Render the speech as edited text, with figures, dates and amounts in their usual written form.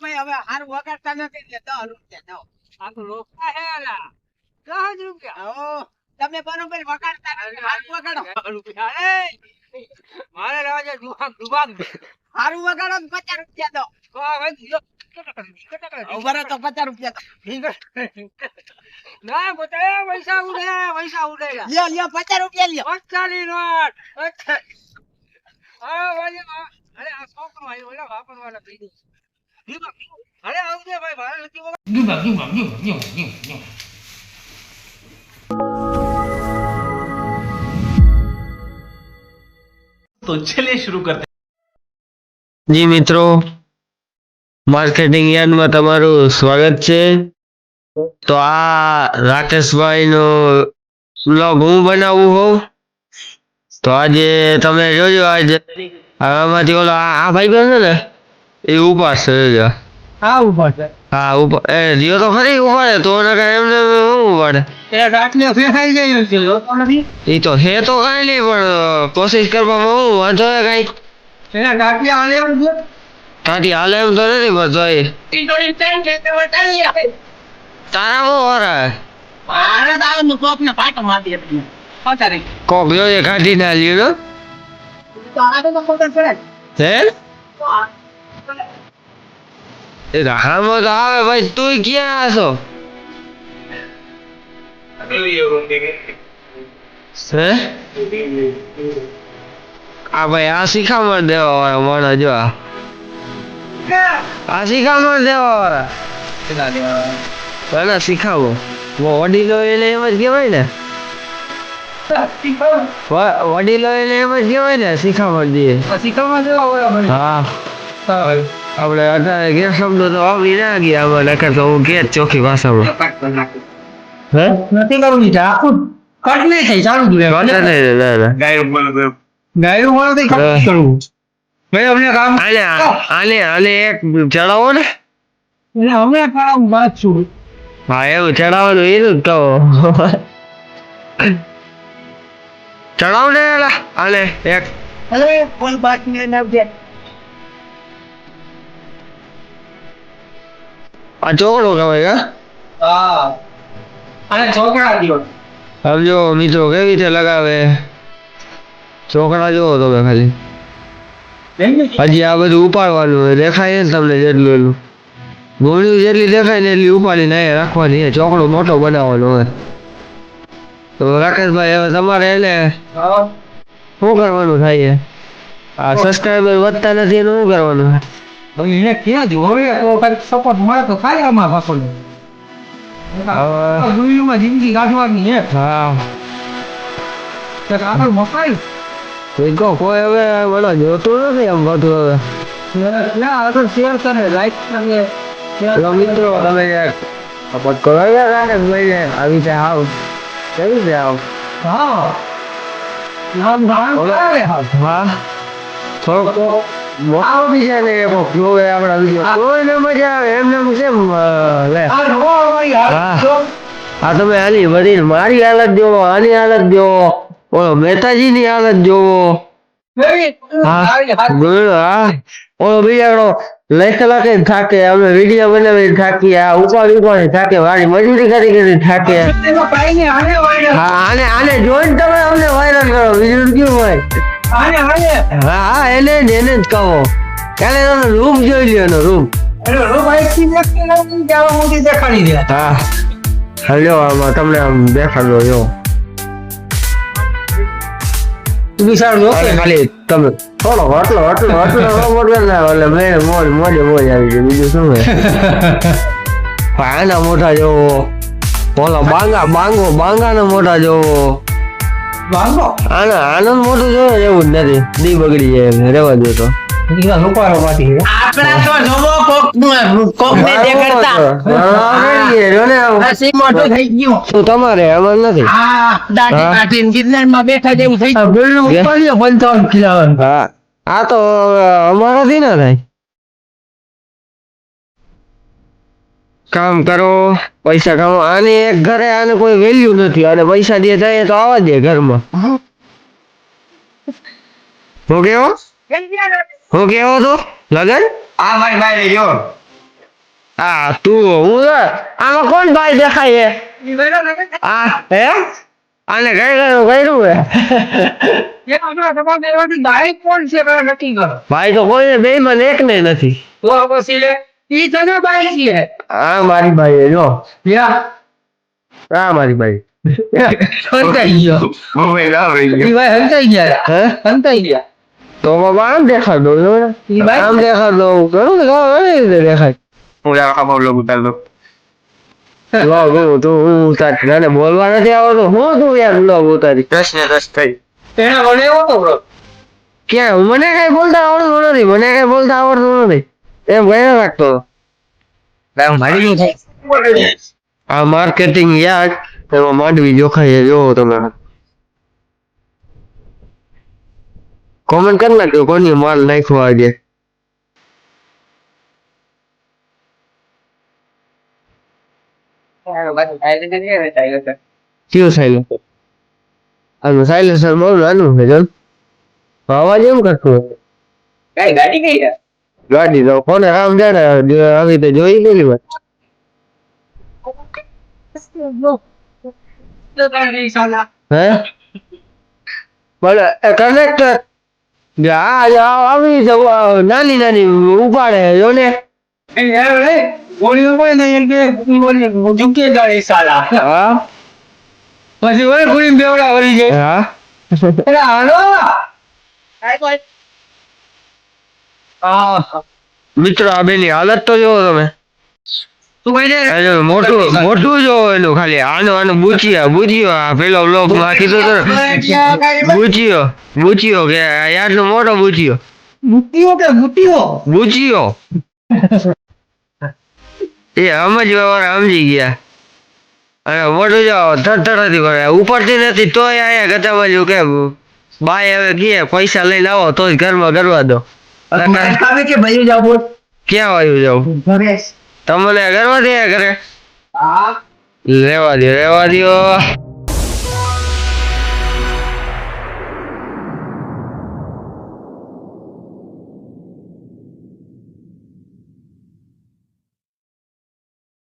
ભાઈ હવે હારું વગાડતા નથી એટલે 10 રૂપિયા દો. આ તો લોકા હે આલા 10 રૂપિયા. તમે બરોબર વગાડતા નથી, હારું વગાડો. રૂપિયા મારે રાજા દુકાન હારું વગાડો 50 રૂપિયા દો. ઉભા તો 50 રૂપિયા ના બતાયા પૈસા ઉડે લ્યો 50 રૂપિયા લ્યો. 50 ની નોટ. આ વાલી અરે આ છોકરો આવ્યો ઓલા વાપરવાના પીડી. અરે આવજે ભાઈ મારે નથી तो चलिए शुरू करते हैं। जी मित्रों, मार्केटिंग यार्ड में તમારું સ્વાગત છે। તો આ રાકેશભાઈ નો વ્લોગ હું બનાવું હોઉં તો આજે તમે જોજો આજે આમાંથી ઓલો આ ભાઈ બને ને એ ઉપાસ છે। હા ઉભા છે હા ઉપર એ દિયો તો ખરી ઉપાડે તો એમને હું ઉપાડે એ રાતને ફેંકાઈ ગયું છે તો નથી એ તો હે તો કઈ નહીં પણ કોશિશ કરવામાં હું વાંધો કઈ એના ગાંઠી આલે એમ છે કાંઠી હાલે એમ તો નથી બધો ઈ તો ટેન છે તે વટાલી આપે તારા હું વરા મારે દાવ નું કોક ને પાટો મારી આપી પતારે કોક જોઈએ કાઢી ના લ્યો તો આ તો કોક પડે હે એ રામો તો આવે ભાઈ તું ક્યાં છો હે આ ભાઈ આ શીખામણ દેવા વાળા માણસ જો આ શીખામણ દેવા વાળા શીખાવો વડીલો એને એમ જ કહેવાય ને વડીલો એને એમ જ કહેવાય ને શીખામણ દે શીખવા દેવા હા આપણે અત્યારે કે શબ્દો તો આવી ના ગયા આમાં નકર તો હું કે ચોખ્ખી ભાષામાં હે નથી કરવું ઈ આખું કટ નહીં થઈ ચાલુ જ રહે ગાયું વાળો તો કટ કરવું ભાઈ અમને કામ આને એક ચડાવો ને એટલે હમણાં કામ વાત છું હા એવું ચડાવવાનું એનું જ કહો ચડાવ ને આને એક અરે કોઈ બાત નહીં નાખજે આ ચોકડો કહેવાય હા અને છોકરા દિયો સમજો મિત્રો કેવી રીતે લગાવે ચોકડા જોવો તમે ખાલી હજી આ બધું ઉપાડવાનું હોય દેખાય ને તમને જેટલું એટલું ગોળીઓ જેટલી દેખાય ને એટલી ઉપાડીને અહીંયા રાખવાની છે ચોકડો મોટો બનાવવાનો હોય તો રાકેશભાઈ હવે તમારે એને શું કરવાનું થાય આ સબસ્ક્રાઈબર વધતા નથી એનું શું કરવાનું એને ક્યાં જો હવે તો કઈક સપોર્ટ મળે તો ખાલી આમાં ભાગોને દુનિયામાં જિંદગી કાઢવાની હે હા તો આગળ મકાઈ તો કોઈ હવે વળો જોતું નથી આમ બધું હવે ના આગળ શેર કરે લાઈક કરે મિત્રો તમે સપોર્ટ કરો રાકેશભાઈને આવી રીતે આવ કેવી રીતે આવ હા નામ હા થોડોક આવો બીજા ને જોવે આપણા વિડીયો કોઈને મજા આવે એમને કેમ લે આ તમે આની બધી મારી હાલત જોવો આની હાલત જોવો ઓલો મહેતાજીની હાલત જોવો હા ઓલો બીજાનો લેખલા કઈ થાકે અમે વિડીયો બનાવી થાકી આ ઉપાડી થાકે વાળી મજૂરી કરી થાકે હા આને જોઈને તમે અમને વાયરલ કરો બીજું કેવું હોય હા એને જ કહો કાલે તમે રૂમ જોઈ લ્યો એનો રૂમ હા હલો આમાં તમને આમ દેખાડો જો ખાલી તમે થોડો એટલે મોજે મોજ આવી જાય બીજું શું આના મોટા જોવો ઓલો બાંગાના મોટા જોવો આનંદ મોટું જોવે એવું જ નથી દી બગડી જાય રેવા દો તો તમારે એમાં નથી આ તો અમારાથી ના થાય. કામ કરો, પૈસા કમાવો. આને એક ઘરે આને કોઈ વેલ્યુ નથી. અને પૈસા દે જાય તો આવવા દે ઘરમાં. હું કેવો તું લગન? આ મારી બાઈ જો હા તું હું આમાં કોણ ભાઈ દેખાય છે? આ હે આને કઈ કર્યું હે ભાઈ તો કોઈ બે માં એક ને નથી. હા મારી બાઈ જો હા મારી બાઈ તો બાબા આમ દેખાડ દો આમ દેખાડ દો ઘણું દેખાય. તું બોલવા નથી આવડતું હું તું યાર બ્લોગ ઉતારી ક્યાં મને કઈ બોલતા આવડતું નથી. મને કઈ બોલતા આવડતું નથી એમ કઈ રાખતો. આ માર્કેટિંગ યાદ એમાં માંડવી જોખાય જોવો તમે. કોમેન્ટ કરી નાખજો કોની માલ નાખવા આજે. કયું સાયલેન્સર? આનું સાયલેન્સર બહુ નાનું છે જન. અવાજ એમ કરતું ગાડી તો કોને કામ જાણે આવી રીતે જોઈ ગયેલી વાત. હે બોલે કનેક્ટર આવી નાની નાની ઉપાડે જો ને. હા પછી ઓય ગુડી બેવડા વળી જાય. હા મિત્રો આ બેની હાલત તો જોવો તમે. મોટું મોટું જો એનું ખાલી આનું બુચિયો પેલો લોક માં કીધું તો બુચિયો કે યાર મોટો બુચિયો એ સમજી ગયા. અને મોટું જો થરથરાથી કરે ઉપરથી નથી તોય અહીંયા ગતા બાજુ કે બાય હવે કે પૈસા લઈને આવો તો જ ઘરમાં કરવા દો. ક્યાં વાયુ જાવ તમને કરવા દે ઘરે? રેવા દો